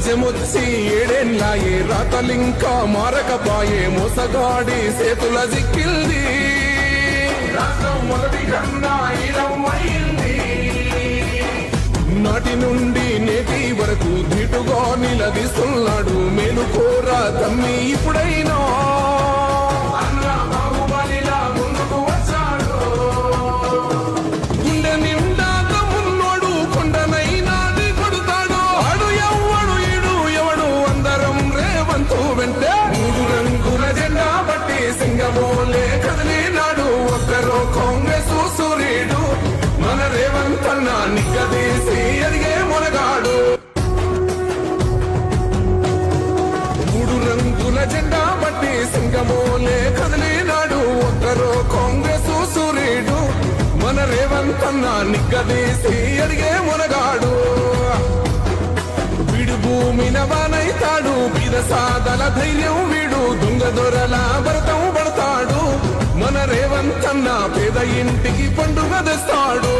రాజ్యమొచ్చి ఏడేళ్ళాయే రాతలింకా మారకపాయే మోసగాడి సేతుల జిక్కిల్ది రాష్ట్రం మొదటి కన్నా ఈరమైంది నాటి నుండి నేటి వరకు ధీటుగా నిలదీస్తున్నాడు మేలుకోరా తమ్మి ఇప్పుడైనా సింగమోలే కదిలినాడు ఒక్కరో కాంగ్రెస్ సూర్యుడు మన రేవంత్ అన్న నిగ్గదీసి ఎదిగే మొనగాడు మూడు రంగుల జెండా బట్టి సింగమోలే కదిలినాడు ఒక్కరో కాంగ్రెస్ సూర్యుడు మన రేవంత్ అన్న నిగ్గదీసి ఎదిగే మొనగాడు వీడు భూమిన వానైతాడు బీద సాదల ధైర్యం వీడు దొంగ దొరల భరతం పడతాడు మన రేవంత్ అన్న పేద ఇంటికి పండుగ తెస్తాడు